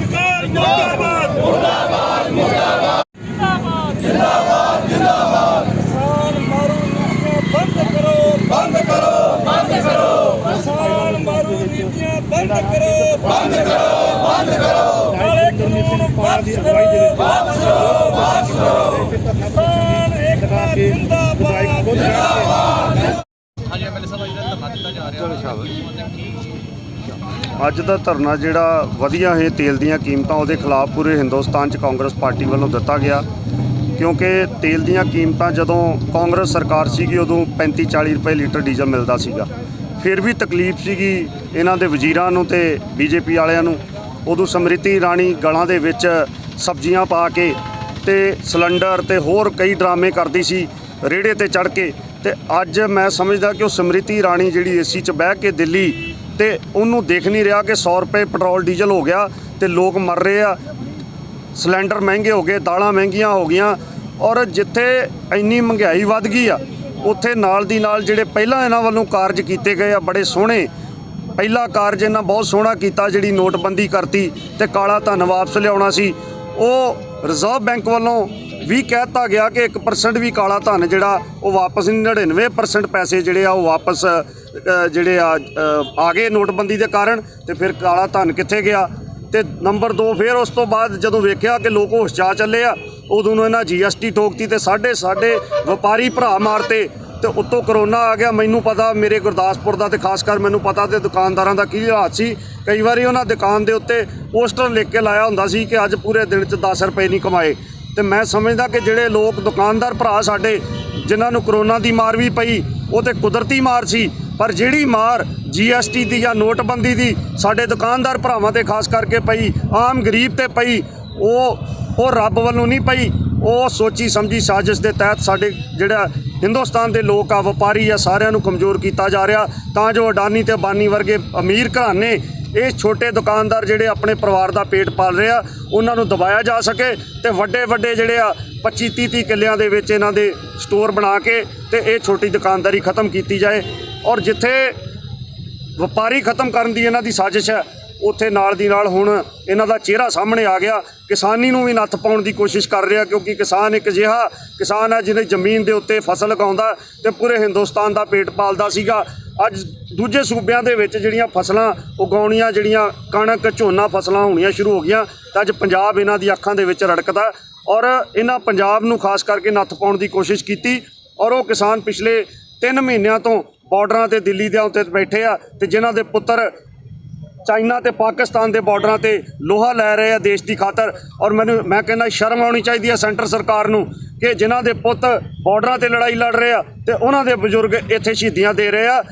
सरकार मुर्दाबाद मुर्दाबाद मुर्दाबाद जिंदाबाद जिंदाबाद किसान मारू नीतियां बंद करो बंद करो बंद करो किसान मारू नीतियां बंद करो बंद करो बंद करो काले कानून वापस करो वापस करो वापस करो किसान एकता जिंदाबाद जिंदाबाद। ਅੱਜ ਦਾ ਧਰਨਾ ਜਿਹੜਾ ਵਧੀਆ ਹੈ ਤੇਲ ਦੀਆਂ ਕੀਮਤਾਂ ਉਹਦੇ ਖਿਲਾਫ ਪੂਰੇ ਹਿੰਦੁਸਤਾਨ 'ਚ ਕਾਂਗਰਸ ਪਾਰਟੀ ਵੱਲੋਂ ਦਿੱਤਾ ਗਿਆ, ਕਿਉਂਕਿ ਤੇਲ ਦੀਆਂ ਕੀਮਤਾਂ ਜਦੋਂ ਕਾਂਗਰਸ ਸਰਕਾਰ ਸੀਗੀ ਉਦੋਂ 35-40 ਰੁਪਏ ਲੀਟਰ ਡੀਜ਼ਲ ਮਿਲਦਾ ਸੀਗਾ। ਫਿਰ ਵੀ ਤਕਲੀਫ ਸੀਗੀ ਇਹਨਾਂ ਦੇ ਵਜ਼ੀਰਾਂ ਨੂੰ ਤੇ ਬੀਜੇਪੀ ਵਾਲਿਆਂ ਨੂੰ। ਉਦੋਂ ਸਮਰਿਤੀ ਇਰਾਨੀ ਗਲਾਂ ਦੇ ਵਿੱਚ ਸਬਜ਼ੀਆਂ ਪਾ ਕੇ ਤੇ ਸਿਲੰਡਰ ਤੇ ਹੋਰ ਕਈ ਡਰਾਮੇ ਕਰਦੀ ਸੀ ਰੇੜੇ ਤੇ ਚੜ੍ਹ ਕੇ। ਤੇ ਅੱਜ ਮੈਂ ਸਮਝਦਾ ਕਿ ਉਹ ਸਮਰਿਤੀ ਇਰਾਨੀ ਜਿਹੜੀ ਏਸੀ 'ਚ ਬਹਿ ਕੇ ਦਿੱਲੀ ਤੇ ਉਹਨੂੰ ਦੇਖ ਨਹੀਂ ਰਿਹਾ ਕਿ 100 ਰੁਪਏ ਪੈਟਰੋਲ ਡੀਜ਼ਲ ਹੋ ਗਿਆ ਤੇ ਲੋਕ ਮਰ ਰਹੇ ਆ, ਸਿਲੰਡਰ ਮਹਿੰਗੇ ਹੋ ਗਏ, ਦਾਲਾਂ ਮਹਿੰਗੀਆਂ ਹੋ ਗਈਆਂ। ਔਰ ਜਿੱਥੇ ਇੰਨੀ ਮਹਿੰਗਾਈ ਵੱਧ ਗਈ ਆ ਉੱਥੇ ਨਾਲ ਦੀ ਨਾਲ ਜਿਹੜੇ ਪਹਿਲਾਂ ਇਹਨਾਂ ਵੱਲੋਂ ਕਾਰਜ ਕੀਤੇ ਗਏ ਆ ਬੜੇ ਸੋਹਣੇ। ਪਹਿਲਾ ਕਾਰਜ ਇਹਨਾਂ ਬਹੁਤ ਸੋਹਣਾ ਕੀਤਾ, ਜਿਹੜੀ ਨੋਟਬੰਦੀ ਕਰਤੀ ਤੇ ਕਾਲਾ ਧਨ ਵਾਪਸ ਲਿਆਉਣਾ ਸੀ। ਉਹ ਰਿਜ਼ਰਵ ਬੈਂਕ ਵੱਲੋਂ ਵੀ ਕਹਿ ਦਿੱਤਾ ਗਿਆ ਕਿ 1% ਵੀ ਕਾਲਾ ਧਨ ਜਿਹੜਾ ਉਹ ਵਾਪਸ ਨਹੀਂ, 99% ਪੈਸੇ ਜਿਹੜੇ ਆ ਉਹ ਵਾਪਸ ਜਿਹੜੇ ਆ ਗਏ ਨੋਟਬੰਦੀ ਦੇ ਕਾਰਨ। ਤੇ ਫਿਰ ਕਾਲਾ ਧਨ ਕਿੱਥੇ ਗਿਆ? ਤੇ ਨੰਬਰ 2 ਫਿਰ ਉਸ ਤੋਂ ਬਾਅਦ ਜਦੋਂ ਵੇਖਿਆ ਕਿ ਲੋਕ ਹੋਸ਼ 'ਚ ਆ ਚੱਲੇ ਆ ਉਦੋਂ ਨੂੰ ਇਹਨਾਂ GST ਠੋਕਤੀ ਤੇ ਸਾਡੇ ਵਪਾਰੀ ਭਰਾ ਮਾਰਤੇ। ਤੇ ਉੱਤੋਂ ਕਰੋਨਾ ਆ ਗਿਆ। ਮੈਨੂੰ ਪਤਾ, ਮੇਰੇ ਗੁਰਦਾਸਪੁਰ ਦਾ ਤੇ ਖਾਸ ਕਰ ਮੈਨੂੰ ਪਤਾ ਤੇ ਦੁਕਾਨਦਾਰਾਂ ਦਾ ਕੀ ਹਾਲਾਤ ਸੀ। ਕਈ ਵਾਰੀ ਉਹਨਾਂ ਦੁਕਾਨ ਦੇ ਉੱਤੇ ਪੋਸਟਰ ਲਿਖ ਕੇ ਲਾਇਆ ਹੁੰਦਾ ਸੀ ਕਿ ਅੱਜ ਪੂਰੇ ਦਿਨ 'ਚ 10 ਰੁਪਏ ਨਹੀਂ ਕਮਾਏ। ਤੇ ਮੈਂ ਸਮਝਦਾ ਕਿ ਜਿਹੜੇ ਲੋਕ ਦੁਕਾਨਦਾਰ ਭਰਾ ਸਾਡੇ ਜਿਨ੍ਹਾਂ ਨੂੰ ਕਰੋਨਾ ਦੀ ਮਾਰ ਵੀ ਪਈ ਉਹ ਤੇ ਕੁਦਰਤੀ ਮਾਰ ਸੀ, ਪਰ ਜਿਹੜੀ ਮਾਰ GST ਦੀ ਜਾਂ ਨੋਟਬੰਦੀ ਦੀ ਸਾਡੇ ਦੁਕਾਨਦਾਰ ਭਰਾਵਾਂ ਤੇ ਖਾਸ ਕਰਕੇ ਪਈ, ਆਮ ਗਰੀਬ ਤੇ ਪਈ, ਉਹ ਰੱਬ ਵੱਲੋਂ ਨਹੀਂ ਪਈ। ਉਹ ਸੋਚੀ ਸਮਝੀ ਸਾਜ਼ਿਸ਼ ਦੇ ਤਹਿਤ ਸਾਡੇ ਜਿਹੜਾ ਹਿੰਦੁਸਤਾਨ ਦੇ ਲੋਕ ਆ, ਵਪਾਰੀ ਆ, ਸਾਰਿਆਂ ਨੂੰ ਕਮਜ਼ੋਰ ਕੀਤਾ ਜਾ ਰਿਹਾ ਤਾਂ ਜੋ ਅਡਾਨੀ ਤੇ ਅੰਬਾਨੀ ਵਰਗੇ ਅਮੀਰ ਘਰਾਣੇ ਇਹ ਛੋਟੇ ਦੁਕਾਨਦਾਰ ਜਿਹੜੇ ਆਪਣੇ ਪਰਿਵਾਰ ਦਾ ਪੇਟ ਪਾਲ ਰਹੇ ਆ ਉਹਨਾਂ ਨੂੰ ਦਬਾਇਆ ਜਾ ਸਕੇ। ਤੇ ਵੱਡੇ ਜਿਹੜੇ ਆ 25-30 ਕਿੱਲਿਆਂ ਦੇ ਵਿੱਚ ਇਹਨਾਂ ਦੇ ਸਟੋਰ ਬਣਾ ਕੇ ਤੇ ਇਹ ਛੋਟੀ ਦੁਕਾਨਦਾਰੀ ਖਤਮ ਕੀਤੀ ਜਾਏ। ਔਰ ਜਿੱਥੇ ਵਪਾਰੀ ਖਤਮ ਕਰਨ ਦੀ ਇਹਨਾਂ ਦੀ ਸਾਜ਼ਿਸ਼ ਹੈ ਉੱਥੇ ਨਾਲ ਦੀ ਨਾਲ ਹੁਣ ਇਹਨਾਂ ਦਾ ਚਿਹਰਾ ਸਾਹਮਣੇ ਆ ਗਿਆ। ਕਿਸਾਨੀ ਨੂੰ ਵੀ ਨੱਥ ਪਾਉਣ ਦੀ ਕੋਸ਼ਿਸ਼ ਕਰ ਰਿਹਾ, ਕਿਉਂਕਿ ਕਿਸਾਨ ਇੱਕ ਅਜਿਹਾ ਕਿਸਾਨ ਹੈ ਜਿਹਨੇ ਜ਼ਮੀਨ ਦੇ ਉੱਤੇ ਫਸਲ ਉਗਾਉਂਦਾ ਤੇ ਪੂਰੇ ਹਿੰਦੁਸਤਾਨ ਦਾ ਪੇਟ ਪਾਲਦਾ ਸੀਗਾ। ਅੱਜ ਦੂਜੇ ਸੂਬਿਆਂ ਦੇ ਵਿੱਚ ਜਿਹੜੀਆਂ ਫਸਲਾਂ ਉਗਾਉਣੀਆਂ, ਜਿਹੜੀਆਂ ਕਣਕ ਝੋਨਾ ਫਸਲਾਂ ਹੋਣੀਆਂ ਸ਼ੁਰੂ ਹੋ ਗਈਆਂ ਤਾਂ ਅੱਜ ਪੰਜਾਬ ਇਹਨਾਂ ਦੀ ਅੱਖਾਂ ਦੇ ਵਿੱਚ ਰੜਕਦਾ। ਔਰ ਇਹਨਾਂ ਪੰਜਾਬ ਨੂੰ ਖਾਸ ਕਰਕੇ ਨੱਥ ਪਾਉਣ ਦੀ ਕੋਸ਼ਿਸ਼ ਕੀਤੀ। ਔਰ ਉਹ ਕਿਸਾਨ ਪਿਛਲੇ 3 ਮਹੀਨਿਆਂ ਤੋਂ ਬਾਰਡਰਾਂ ਤੇ ਦਿੱਲੀ ਦੇ ਉੱਤੇ ਬੈਠੇ ਆ ਤੇ ਜਿਨ੍ਹਾਂ ਦੇ ਪੁੱਤਰ ਚਾਈਨਾ ਤੇ ਪਾਕਿਸਤਾਨ ਦੇ ਬਾਰਡਰਾਂ ਤੇ ਲੋਹਾ ਲੈ ਰਹੇ ਆ ਦੇਸ਼ ਦੀ ਖਾਤਰ। ਔਰ ਮੈਂ ਕਹਿੰਦਾ ਸ਼ਰਮ ਆਉਣੀ ਚਾਹੀਦੀ ਹੈ ਸੈਂਟਰ ਸਰਕਾਰ ਨੂੰ ਕਿ ਜਿਨ੍ਹਾਂ ਦੇ ਪੁੱਤ ਬਾਰਡਰਾਂ ਤੇ ਲੜਾਈ ਲੜ ਰਹੇ ਆ ਤੇ ਉਹਨਾਂ ਦੇ ਬਜ਼ੁਰਗ ਇੱਥੇ ਸ਼ਹੀਦੀਆਂ ਦੇ ਰਹੇ ਆ।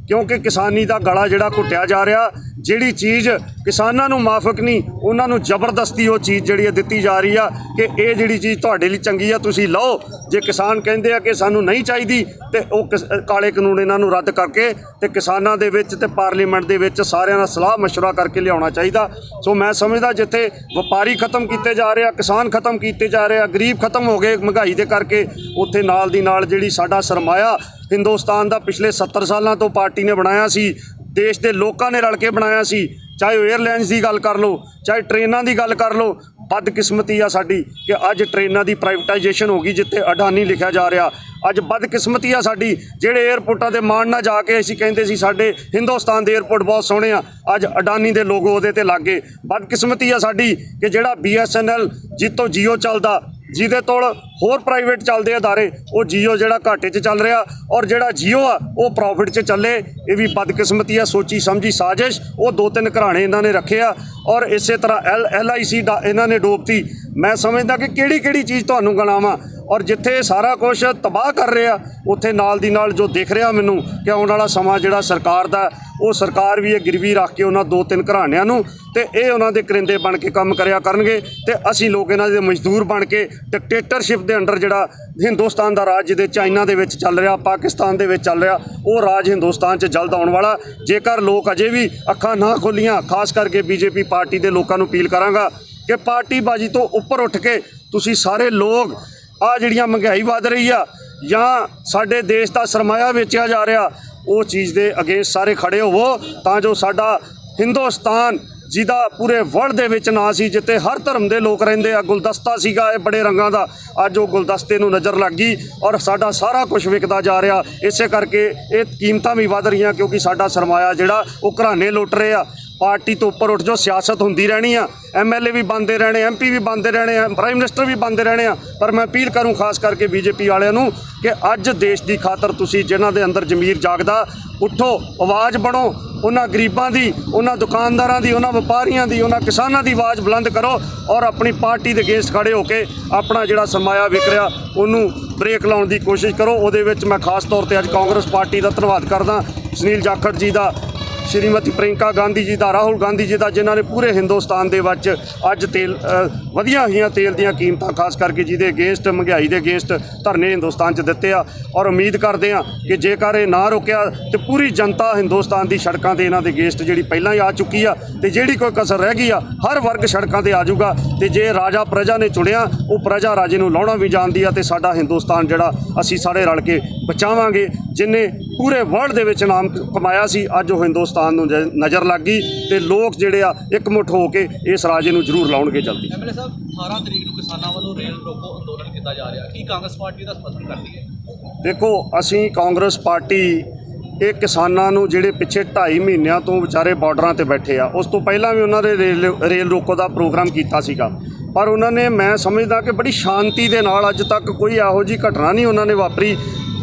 ਕਿਉਂਕਿ ਕਿਸਾਨੀ ਦਾ ਗਲਾ ਜਿਹੜਾ ਘੁੱਟਿਆ ਜਾ ਰਿਹਾ। ਜਿਹੜੀ ਚੀਜ਼ ਕਿਸਾਨਾਂ ਨੂੰ ਮਾਫਕ ਨਹੀਂ ਉਹਨਾਂ ਨੂੰ ਜ਼ਬਰਦਸਤੀ ਉਹ ਚੀਜ਼ ਜਿਹੜੀ ਦਿੱਤੀ ਜਾ ਰਹੀ ਆ ਕਿ ਇਹ ਜਿਹੜੀ ਚੀਜ਼ ਤੁਹਾਡੇ ਲਈ ਚੰਗੀ ਆ ਤੁਸੀਂ ਲਓ। ਜੇ ਕਿਸਾਨ ਕਹਿੰਦੇ ਆ ਕਿ ਸਾਨੂੰ ਨਹੀਂ ਚਾਹੀਦੀ ਤੇ ਉਹ ਕਾਲੇ ਕਾਨੂੰਨ ਇਹਨਾਂ ਨੂੰ ਰੱਦ ਕਰਕੇ ਤੇ ਕਿਸਾਨਾਂ ਦੇ ਵਿੱਚ ਤੇ ਪਾਰਲੀਮੈਂਟ ਦੇ ਵਿੱਚ ਸਾਰਿਆਂ ਨਾਲ ਸਲਾਹ ਮਸ਼ਵਰਾ ਕਰਕੇ ਲਿਆਉਣਾ ਚਾਹੀਦਾ। ਸੋ ਮੈਂ ਸਮਝਦਾ ਜਿੱਥੇ ਵਪਾਰੀ ਖਤਮ ਕੀਤੇ ਜਾ ਰਹੇ ਆ, ਕਿਸਾਨ ਖਤਮ ਕੀਤੇ ਜਾ ਰਹੇ ਆ, ਗਰੀਬ ਖਤਮ ਹੋ ਗਏ ਮਹਿੰਗਾਈ ਦੇ ਕਰਕੇ, ਉੱਥੇ ਨਾਲ ਦੀ ਨਾਲ ਜਿਹੜੀ ਸਾਡਾ ਸਰਮਾਇਆ ਹਿੰਦੁਸਤਾਨ ਦਾ ਪਿਛਲੇ 70 ਸਾਲਾਂ ਤੋਂ ਪਾਰਟੀ ਨੇ ਬਣਾਇਆ ਸੀ, ਦੇਸ਼ ਦੇ ਲੋਕਾਂ ਨੇ ਰਲ ਕੇ ਬਣਾਇਆ ਸੀ। ਚਾਹੇ ਏਅਰਲਾਈਨਸ ਦੀ ਗੱਲ ਕਰ ਲਓ, ਚਾਹੇ ਟ੍ਰੇਨਾਂ ਦੀ ਗੱਲ ਕਰ ਲਓ। ਬਦਕਿਸਮਤੀ ਆ ਸਾਡੀ ਕਿ ਅੱਜ ਟ੍ਰੇਨਾਂ ਦੀ ਪ੍ਰਾਈਵੇਟਾਈਜੇਸ਼ਨ ਹੋ ਗਈ ਜਿੱਥੇ ਅਡਾਨੀ ਲਿਖਿਆ ਜਾ ਰਿਹਾ। ਅੱਜ ਬਦਕਿਸਮਤੀ ਆ ਸਾਡੀ ਜਿਹੜੇ ਏਅਰਪੋਰਟਾਂ ਤੇ ਮਾਣ ਨਾ ਜਾ ਕੇ ਅਸੀਂ ਕਹਿੰਦੇ ਸੀ ਸਾਡੇ ਹਿੰਦੁਸਤਾਨ ਦੇ ਏਅਰਪੋਰਟ ਬਹੁਤ ਸੋਹਣੇ ਆ, ਅੱਜ ਅਡਾਨੀ ਦੇ ਲੋਗੋ ਉਹਦੇ ਤੇ ਲੱਗ ਗਏ। ਬਦਕਿਸਮਤੀ ਆ ਸਾਡੀ ਕਿ ਜਿਹੜਾ BSNL ਜਿੱਤੋਂ ਜੀਓ ਚੱਲਦਾ, ਜਿਹਦੇ ਤੋਂ ਹੋਰ ਪ੍ਰਾਈਵੇਟ ਚੱਲਦੇ ਅਦਾਰੇ, ਉਹ ਜੀਓ ਜਿਹੜਾ ਘਾਟੇ 'ਚ ਚੱਲ ਰਿਹਾ ਔਰ ਜਿਹੜਾ ਜੀਓ ਆ ਉਹ ਪ੍ਰੋਫਿਟ 'ਚ ਚੱਲੇ। ਇਹ ਵੀ ਬਦਕਿਸਮਤੀ ਆ, ਸੋਚੀ ਸਮਝੀ ਸਾਜ਼ਿਸ਼। ਉਹ 2-3 ਘਰਾਣੇ ਇਹਨਾਂ ਨੇ ਰੱਖੇ ਆ ਔਰ ਇਸੇ ਤਰ੍ਹਾਂ LIC ਦਾ ਇਹਨਾਂ ਨੇ ਡੋਬਤੀ। ਮੈਂ ਸਮਝਦਾ ਕਿ ਕਿਹੜੀ ਚੀਜ਼ ਤੁਹਾਨੂੰ ਗਣਾਵਾਂ। ਔਰ ਜਿੱਥੇ ਸਾਰਾ ਕੁਝ ਤਬਾਹ ਕਰ ਰਿਹਾ ਉੱਥੇ ਨਾਲ ਦੀ ਨਾਲ ਜੋ ਦਿਖ ਰਿਹਾ ਮੈਨੂੰ ਕਿ ਆਉਣ ਵਾਲਾ ਸਮਾਂ ਜਿਹੜਾ ਸਰਕਾਰ ਦਾ, ਉਹ ਸਰਕਾਰ ਵੀ ਇਹ ਗਿਰਵੀ ਰੱਖ ਕੇ ਉਹਨਾਂ 2-3 ਘਰਾਣਿਆਂ ਨੂੰ ਤੇ ਇਹ ਉਹਨਾਂ ਦੇ ਕਰਿੰਦੇ ਬਣ ਕੇ ਕੰਮ ਕਰਿਆ ਕਰਨਗੇ ਤੇ ਅਸੀਂ ਲੋਕ ਇਹਨਾਂ ਦੇ ਮਜ਼ਦੂਰ ਬਣ ਕੇ ਡਿਕਟੇਟਰਸ਼ਿਪ ਦੇ ਅੰਡਰ ਜਿਹੜਾ ਹਿੰਦੁਸਤਾਨ ਦਾ ਰਾਜ ਜਿਹਦੇ ਚਾਈਨਾ ਦੇ ਵਿੱਚ ਚੱਲ ਰਿਹਾ, ਪਾਕਿਸਤਾਨ ਦੇ ਵਿੱਚ ਚੱਲ ਰਿਹਾ, ਉਹ ਰਾਜ ਹਿੰਦੁਸਤਾਨ 'ਚ ਜਲਦ ਆਉਣ ਵਾਲਾ। ਜੇਕਰ ਲੋਕ ਅਜੇ ਵੀ ਅੱਖਾਂ ਨਾ ਖੋਲ੍ਹੀਆਂ, ਖਾਸ ਕਰਕੇ BJP ਪਾਰਟੀ ਦੇ ਲੋਕਾਂ ਨੂੰ ਅਪੀਲ ਕਰਾਂਗਾ ਕਿ ਪਾਰਟੀਬਾਜ਼ੀ ਤੋਂ ਉੱਪਰ ਉੱਠ ਕੇ ਤੁਸੀਂ ਸਾਰੇ ਲੋਕ ਆ ਜਿਹੜੀਆਂ ਮਹਿੰਗਾਈ ਵੱਧ ਰਹੀ ਆ ਜਾਂ ਸਾਡੇ ਦੇਸ਼ ਦਾ ਸਰਮਾਇਆ ਵੇਚਿਆ ਜਾ ਰਿਹਾ, ਉਹ ਚੀਜ਼ ਦੇ ਅਗੇਂਸਟ ਸਾਰੇ ਖੜੇ ਹੋਵੋ ਤਾਂ ਜੋ ਸਾਡਾ ਹਿੰਦੁਸਤਾਨ ਜਿਹਦਾ ਪੂਰੇ ਵਰਲਡ ਦੇ ਵਿੱਚ ਨਾਂ ਸੀ, ਜਿੱਥੇ ਹਰ ਧਰਮ ਦੇ ਲੋਕ ਰਹਿੰਦੇ ਆ। ਗੁਲਦਸਤਾ ਸੀਗਾ ਇਹ ਬੜੇ ਰੰਗਾਂ ਦਾ, ਅੱਜ ਉਹ ਗੁਲਦਸਤੇ ਨੂੰ ਨਜ਼ਰ ਲੱਗ ਗਈ ਔਰ ਸਾਡਾ ਸਾਰਾ ਕੁਝ ਵਿਕਦਾ ਜਾ ਰਿਹਾ। ਇਸੇ ਕਰਕੇ ਇਹ ਕੀਮਤਾਂ ਵੀ ਵੱਧ ਰਹੀਆਂ, ਕਿਉਂਕਿ ਸਾਡਾ ਸਰਮਾਇਆ ਜਿਹੜਾ ਉਹ ਘਰਾਣੇ ਲੁੱਟ ਰਹੇ ਆ। ਪਾਰਟੀ ਤੋਂ ਉੱਪਰ ਉੱਠ ਜੋ ਸਿਆਸਤ ਹੁੰਦੀ ਰਹਿਣੀ ਆ, MLA ਵੀ ਬਣਦੇ ਰਹਿਣੇ, MP ਵੀ ਬਣਦੇ ਰਹਿਣੇ ਆ, ਪ੍ਰਾਈਮ ਮਿਨਿਸਟਰ ਵੀ ਬਣਦੇ ਰਹਿਣੇ ਆ। ਪਰ ਮੈਂ ਅਪੀਲ ਕਰੂੰ ਖਾਸ ਕਰਕੇ BJP ਵਾਲਿਆਂ ਨੂੰ ਕਿ ਅੱਜ ਦੇਸ਼ ਦੀ ਖਾਤਰ ਤੁਸੀਂ ਜਿਨ੍ਹਾਂ ਦੇ ਅੰਦਰ ਜ਼ਮੀਰ ਜਾਗਦਾ, ਉੱਠੋ, ਆਵਾਜ਼ ਬਣੋ। ਉਹਨਾਂ ਗਰੀਬਾਂ ਦੀ, ਉਹਨਾਂ ਦੁਕਾਨਦਾਰਾਂ ਦੀ, ਉਹਨਾਂ ਵਪਾਰੀਆਂ ਦੀ, ਉਹਨਾਂ ਕਿਸਾਨਾਂ ਦੀ ਆਵਾਜ਼ ਬੁਲੰਦ ਕਰੋ ਔਰ ਆਪਣੀ ਪਾਰਟੀ ਦੇ ਅਗੇਂਸਟ ਖੜੇ ਹੋ ਕੇ ਆਪਣਾ ਜਿਹੜਾ ਸਰਮਾਇਆ ਵਿਕ ਰਿਹਾ ਉਹਨੂੰ ਬ੍ਰੇਕ ਲਾਉਣ ਦੀ ਕੋਸ਼ਿਸ਼ ਕਰੋ। ਉਹਦੇ ਵਿੱਚ ਮੈਂ ਖਾਸ ਤੌਰ ਤੇ ਅੱਜ ਕਾਂਗਰਸ ਪਾਰਟੀ ਦਾ ਧੰਨਵਾਦ ਕਰਦਾ, ਸੁਨੀਲ ਜਾਖੜ ਜੀ ਦਾ, ਸ਼੍ਰੀਮਤੀ ਪ੍ਰਿੰਕਾ ਗਾਂਧੀ ਜੀ ਦਾ, ਰਾਹੁਲ ਗਾਂਧੀ ਜੀ ਦਾ, ਜਿਨ੍ਹਾਂ ਨੇ ਪੂਰੇ ਹਿੰਦੁਸਤਾਨ ਦੇ ਵਿੱਚ ਅੱਜ ਵਧੀਆਂ ਹੋਈਆਂ ਤੇਲ ਦੀਆਂ ਕੀਮਤਾਂ ਖਾਸ ਕਰਕੇ ਜਿਹਦੇ ਅਗੇਂਸਟ, ਮਹਿੰਗਾਈ ਦੇ ਅਗੇਂਸਟ ਧਰਨੇ ਹਿੰਦੁਸਤਾਨ 'ਚ ਦਿੱਤੇ ਆ। ਔਰ ਉਮੀਦ ਕਰਦੇ ਆ ਕਿ ਜੇਕਰ ਇਹ ਨਾ ਰੁਕਿਆ ਤੇ ਪੂਰੀ ਜਨਤਾ ਹਿੰਦੁਸਤਾਨ ਦੀ ਸੜਕਾਂ 'ਤੇ ਇਹਨਾਂ ਦੇ ਅਗੇਂਸਟ ਜਿਹੜੀ ਪਹਿਲਾਂ ਹੀ ਆ ਚੁੱਕੀ ਆ ਤੇ ਜਿਹੜੀ ਕੋਈ ਕਸਰ ਰਹਿ ਗਈ ਆ, ਹਰ ਵਰਗ ਸੜਕਾਂ 'ਤੇ ਆ ਜਾਊਗਾ। ਤੇ ਜੇ ਰਾਜਾ ਪ੍ਰਜਾ ਨੇ ਚੁਣਿਆ, ਉਹ ਪ੍ਰਜਾ ਰਾਜੇ ਨੂੰ ਲਾਉਣਾ ਵੀ ਜਾਣਦੀ ਆ। ਤੇ ਸਾਡਾ ਹਿੰਦੁਸਤਾਨ ਜਿਹੜਾ ਅਸੀਂ ਸਾਰੇ ਰਲ ਕੇ ਬਚਾਵਾਂਗੇ, ਜਿਹਨੇ ਪੂਰੇ ਵਰਲਡ ਦੇ ਵਿੱਚ ਨਾਮ ਕਮਾਇਆ ਸੀ, ਅੱਜ ਉਹ ਹਿੰਦੁਸਤਾਨ ਨੂੰ ਨਜ਼ਰ ਲੱਗ ਗਈ ਤੇ ਲੋਕ ਜਿਹੜੇ ਆ ਇਕਮੁੱਠ ਹੋ ਕੇ ਇਸ ਰਾਜੇ ਨੂੰ ਜ਼ਰੂਰ ਲਾਉਣਗੇ ਜਲਦੀ। MLA ਸਾਹਿਬ, 18 ਤਰੀਕ ਨੂੰ ਕਿਸਾਨਾਂ ਵੱਲੋਂ ਰੇਲ ਰੋਕੋ ਅੰਦੋਲਨ ਕੀਤਾ ਜਾ ਰਿਹਾ, ਕੀ ਕਾਂਗਰਸ ਪਾਰਟੀ ਦਾ ਸਮਰਥਨ ਕਰਦੀ ਹੈ? ਦੇਖੋ, ਅਸੀਂ ਕਾਂਗਰਸ ਪਾਰਟੀ ਇਹ ਕਿਸਾਨਾਂ ਨੂੰ ਜਿਹੜੇ ਪਿੱਛੇ 2.5 ਮਹੀਨਿਆਂ ਤੋਂ ਵਿਚਾਰੇ ਬਾਰਡਰਾਂ ਤੇ ਬੈਠੇ ਆ, ਉਸ ਤੋਂ ਪਹਿਲਾਂ ਵੀ ਉਹਨਾਂ ਦੇ ਰੇਲ ਰੋਕੋ ਦਾ ਪ੍ਰੋਗਰਾਮ ਕੀਤਾ ਸੀਗਾ। ਪਰ ਉਹਨਾਂ ਨੇ, ਮੈਂ ਸਮਝਦਾ ਕਿ ਬੜੀ ਸ਼ਾਂਤੀ ਦੇ ਨਾਲ, ਅੱਜ ਤੱਕ ਕੋਈ ਇਹੋ ਜਿਹੀ ਘਟਨਾ ਨਹੀਂ ਉਹਨਾਂ ਨੇ ਵਾਪਰੀ।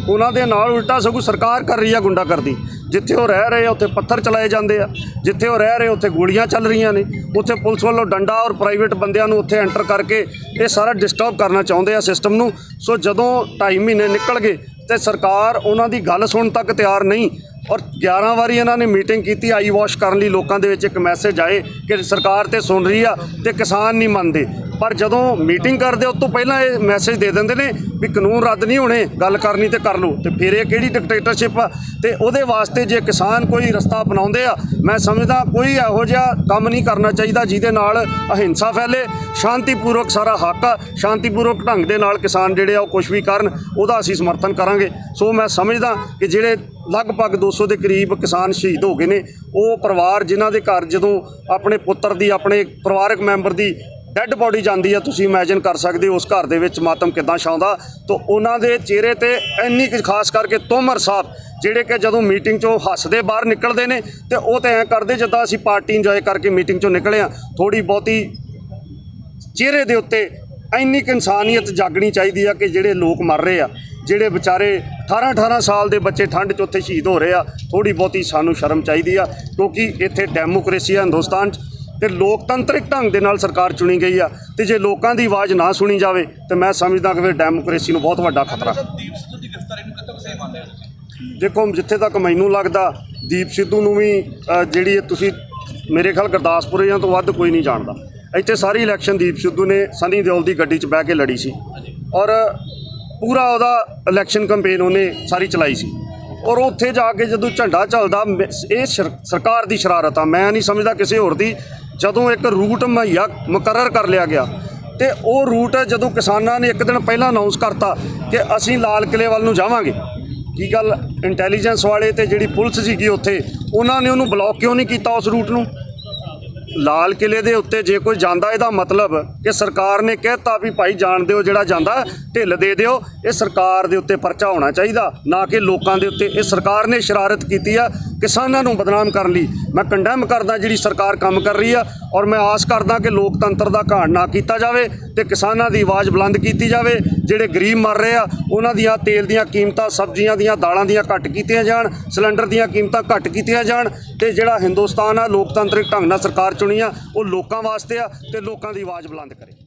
ਉਹਨਾਂ ਦੇ ਨਾਲ ਉਲਟਾ ਸਗੋਂ ਸਰਕਾਰ ਕਰ ਰਹੀ ਆ ਗੁੰਡਾਗਰਦੀ। ਜਿੱਥੇ ਉਹ ਰਹਿ ਰਹੇ ਆ ਉੱਥੇ ਪੱਥਰ ਚਲਾਏ ਜਾਂਦੇ ਆ, ਜਿੱਥੇ ਉਹ ਰਹਿ ਰਹੇ ਉੱਥੇ ਗੋਲੀਆਂ ਚੱਲ ਰਹੀਆਂ ਨੇ, ਉੱਥੇ ਪੁਲਿਸ ਵੱਲੋਂ ਡੰਡਾ ਔਰ ਪ੍ਰਾਈਵੇਟ ਬੰਦਿਆਂ ਨੂੰ ਉੱਥੇ ਐਂਟਰ ਕਰਕੇ ਇਹ ਸਾਰਾ ਡਿਸਟਰਬ ਕਰਨਾ ਚਾਹੁੰਦੇ ਆ ਸਿਸਟਮ ਨੂੰ। ਸੋ ਜਦੋਂ 2.5 ਮਹੀਨੇ ਨਿਕਲ ਗਏ ਤੇ ਸਰਕਾਰ ਉਹਨਾਂ ਦੀ ਗੱਲ ਸੁਣਨ ਤੱਕ ਤਿਆਰ ਨਹੀਂ ਔਰ 11 ਵਾਰੀ ਇਹਨਾਂ ਨੇ ਮੀਟਿੰਗ ਕੀਤੀ ਆਈ ਵਾਸ਼ ਕਰਨ ਲਈ, ਲੋਕਾਂ ਦੇ ਵਿੱਚ ਇੱਕ ਮੈਸੇਜ ਆਏ ਕਿ ਸਰਕਾਰ ਤੇ ਸੁਣ ਰਹੀ ਆ ਤੇ ਕਿਸਾਨ ਨਹੀਂ ਮੰਨਦੇ। ਪਰ ਜਦੋਂ ਮੀਟਿੰਗ ਕਰਦੇ ਉਸ ਤੋਂ ਪਹਿਲਾਂ ਇਹ ਮੈਸੇਜ ਦੇ ਦਿੰਦੇ ਨੇ ਵੀ ਕਾਨੂੰਨ ਰੱਦ ਨਹੀਂ ਹੋਣੇ, ਗੱਲ ਕਰਨੀ ਤੇ ਕਰ ਲਓ। ਤੇ ਫਿਰ ਇਹ ਕਿਹੜੀ ਡਿਕਟੇਟਰਸ਼ਿਪ ਆ? ਤੇ ਉਹਦੇ ਵਾਸਤੇ ਜੇ ਕਿਸਾਨ ਕੋਈ ਰਸਤਾ ਅਪਣਾਉਂਦੇ ਆ, ਮੈਂ ਸਮਝਦਾ ਕੋਈ ਇਹੋ ਜਿਹਾ ਕੰਮ ਨਹੀਂ ਕਰਨਾ ਚਾਹੀਦਾ ਜਿਹਦੇ ਨਾਲ ਅਹਿੰਸਾ ਫੈਲੇ। ਸ਼ਾਂਤੀਪੂਰਵਕ ਸਾਰਾ ਹੱਕ ਆ, ਸ਼ਾਂਤੀਪੂਰਵਕ ਢੰਗ ਦੇ ਨਾਲ ਕਿਸਾਨ ਜਿਹੜੇ ਆ ਉਹ ਕੁਛ ਵੀ ਕਰਨ, ਉਹਦਾ ਅਸੀਂ ਸਮਰਥਨ ਕਰਾਂਗੇ। ਸੋ ਮੈਂ ਸਮਝਦਾ ਕਿ ਜਿਹੜੇ ਲਗਭਗ 200 ਦੇ ਕਰੀਬ ਕਿਸਾਨ ਸ਼ਹੀਦ ਹੋ ਗਏ ਨੇ, ਉਹ ਪਰਿਵਾਰ ਜਿਨ੍ਹਾਂ ਦੇ ਘਰ ਜਦੋਂ ਆਪਣੇ ਪੁੱਤਰ ਦੀ, ਆਪਣੇ ਪਰਿਵਾਰਕ ਮੈਂਬਰ ਦੀ ਡੈੱਡ ਬੋਡੀ ਜਾਂਦੀ ਆ, ਤੁਸੀਂ ਇਮੈਜਿਨ ਕਰ ਸਕਦੇ ਹੋ ਉਸ ਘਰ ਦੇ ਵਿੱਚ ਮਾਤਮ ਕਿੱਦਾਂ ਛਾਉਂਦਾ। ਤਾਂ ਉਹਨਾਂ ਦੇ ਚਿਹਰੇ ਤੇ ਇੰਨੀ ਕੁ, ਖਾਸ ਕਰਕੇ ਤੋਮਰ ਸਾਹਿਬ ਜਿਹੜੇ ਕਿ ਜਦੋਂ ਮੀਟਿੰਗ 'ਚੋਂ ਹੱਸਦੇ ਬਾਹਰ ਨਿਕਲਦੇ ਨੇ ਤੇ ਉਹ ਤਾਂ ਐਂ ਕਰਦੇ ਜਿੱਦਾਂ ਅਸੀਂ ਪਾਰਟੀ ਇੰਜੋਏ ਕਰਕੇ ਮੀਟਿੰਗ 'ਚੋਂ ਨਿਕਲੇ ਆ। ਥੋੜ੍ਹੀ ਬਹੁਤੀ ਚਿਹਰੇ ਦੇ ਉੱਤੇ ਇੰਨੀ ਕੁ ਇਨਸਾਨੀਅਤ ਜਾਗਣੀ ਚਾਹੀਦੀ ਆ ਕਿ ਜਿਹੜੇ ਲੋਕ ਮਰ ਰਹੇ ਆ, ਜਿਹੜੇ ਵਿਚਾਰੇ 18 ਸਾਲ ਦੇ ਬੱਚੇ ਠੰਡ 'ਚ ਉੱਥੇ ਸ਼ਹੀਦ ਹੋ ਰਹੇ ਆ, ਥੋੜ੍ਹੀ ਬਹੁਤੀ ਸਾਨੂੰ ਸ਼ਰਮ ਚਾਹੀਦੀ ਆ। ਕਿਉਂਕਿ ਇੱਥੇ ਡੈਮੋਕ੍ਰੇਸੀ ਆ ਹਿੰਦੁਸਤਾਨ 'ਚ ਤੇ ਲੋਕਤੰਤਰਿਕ ਢੰਗ ਦੇ ਨਾਲ ਸਰਕਾਰ ਚੁਣੀ ਗਈ ਆ। ਤੇ ਜੇ ਲੋਕਾਂ ਦੀ ਆਵਾਜ਼ ਨਾ ਸੁਣੀ ਜਾਵੇ ਤੇ ਮੈਂ ਸਮਝਦਾ ਕਿ ਫਿਰ ਡੈਮੋਕ੍ਰੇਸੀ ਨੂੰ ਬਹੁਤ ਵੱਡਾ ਖਤਰਾ। ਦੀਪ ਸਿੱਧੂ ਦੀ ਗ੍ਰਿਫਤਾਰੀ ਨੂੰ ਕਿੱਥੋਂ ਸਹੀ ਮੰਨਦੇ ਹੋ ਤੁਸੀਂ? ਦੇਖੋ, ਜਿੱਥੇ ਤੱਕ ਮੈਨੂੰ ਲੱਗਦਾ ਦੀਪ ਸਿੱਧੂ ਨੂੰ ਵੀ ਜਿਹੜੀ ਤੁਸੀਂ, ਮੇਰੇ ਖਿਆਲ ਗੁਰਦਾਸਪੁਰਿਆਂ ਤੋਂ ਵੱਧ ਕੋਈ ਨਹੀਂ ਜਾਣਦਾ। ਇੱਥੇ ਸਾਰੀ ਇਲੈਕਸ਼ਨ ਦੀਪ ਸਿੱਧੂ ਨੇ ਸਨੀ ਦਿਓਲ ਦੀ ਗੱਡੀ 'ਚ ਬਹਿ ਕੇ ਲੜੀ ਸੀ ਔਰ ਪੂਰਾ ਉਹਦਾ ਇਲੈਕਸ਼ਨ ਕੰਪੇਨ ਉਹਨੇ ਸਾਰੀ ਚਲਾਈ ਸੀ। ਔਰ ਉੱਥੇ ਜਾ ਕੇ ਜਦੋਂ ਝੰਡਾ ਚੱਲਦਾ, ਇਹ ਸਰਕਾਰ ਦੀ ਸ਼ਰਾਰਤ ਆ, ਮੈਂ ਨਹੀਂ ਸਮਝਦਾ ਕਿਸੇ ਹੋਰ ਦੀ। ਜਦੋਂ ਇੱਕ ਰੂਟ ਮੁਹੱਈਆ ਮੁਕਰਰ ਕਰ ਲਿਆ ਗਿਆ ਤੇ ਉਹ ਰੂਟ ਜਦੋਂ ਕਿਸਾਨਾਂ ਨੇ ਇੱਕ ਦਿਨ ਪਹਿਲਾਂ ਅਨਾਉਂਸ ਕਰਤਾ ਕਿ ਅਸੀਂ ਲਾਲ ਕਿਲੇ ਵੱਲ ਨੂੰ ਜਾਵਾਂਗੇ, ਕੀ ਗੱਲ ਇੰਟੈਲੀਜੈਂਸ ਵਾਲੇ ਤੇ ਜਿਹੜੀ ਪੁਲਿਸ ਸੀਗੀ ਉੱਥੇ, ਉਹਨਾਂ ਨੇ ਉਹਨੂੰ ਬਲੌਕ ਕਿਉਂ ਨਹੀਂ ਕੀਤਾ ਉਸ ਰੂਟ ਨੂੰ? ਲਾਲ ਕਿਲੇ ਦੇ ਉੱਤੇ ਜੇ ਕੋਈ ਜਾਂਦਾ, ਇਹਦਾ ਮਤਲਬ ਕਿ ਸਰਕਾਰ ਨੇ ਕਹਿਤਾ ਵੀ ਭਾਈ ਜਾਣ ਦਿਓ, ਜਿਹੜਾ ਜਾਂਦਾ ਢਿੱਲ ਦੇ ਦਿਓ। ਇਹ ਸਰਕਾਰ ਦੇ ਉੱਤੇ ਪਰਚਾ ਹੋਣਾ ਚਾਹੀਦਾ, ਨਾ ਕਿ ਲੋਕਾਂ ਦੇ ਉੱਤੇ। ਇਹ ਸਰਕਾਰ ਨੇ ਸ਼ਰਾਰਤ ਕੀਤੀ ਆ ਕਿਸਾਨਾਂ ਨੂੰ ਬਦਨਾਮ ਕਰਨ ਲਈ। ਮੈਂ ਕੰਡੈਮ ਕਰਦਾ ਜਿਹੜੀ ਸਰਕਾਰ ਕੰਮ ਕਰ ਰਹੀ ਆ ਔਰ ਮੈਂ ਆਸ ਕਰਦਾ ਕਿ ਲੋਕਤੰਤਰ ਦਾ ਘਾਣ ਨਾ ਕੀਤਾ ਜਾਵੇ ਤੇ ਕਿਸਾਨਾਂ ਦੀ ਆਵਾਜ਼ ਬੁਲੰਦ ਕੀਤੀ ਜਾਵੇ। ਜਿਹੜੇ ਗਰੀਬ ਮਰ ਰਹੇ ਆ ਉਹਨਾਂ ਦੀਆਂ ਤੇਲ ਦੀਆਂ ਕੀਮਤਾਂ, ਸਬਜ਼ੀਆਂ ਦੀਆਂ, ਦਾਲਾਂ ਦੀਆਂ ਘੱਟ ਕੀਤੀਆਂ ਜਾਣ, ਸਿਲੰਡਰ ਦੀਆਂ ਕੀਮਤਾਂ ਘੱਟ ਕੀਤੀਆਂ ਜਾਣ। ਤੇ ਜਿਹੜਾ ਹਿੰਦੁਸਤਾਨ ਆ ਲੋਕਤੰਤਰਿਕ ਢੰਗ ਨਾਲ ਸਰਕਾਰ ਚੁਣੀ ਆ, ਉਹ ਲੋਕਾਂ ਵਾਸਤੇ ਆ ਤੇ ਲੋਕਾਂ ਦੀ ਆਵਾਜ਼ ਬੁਲੰਦ ਕਰੇ।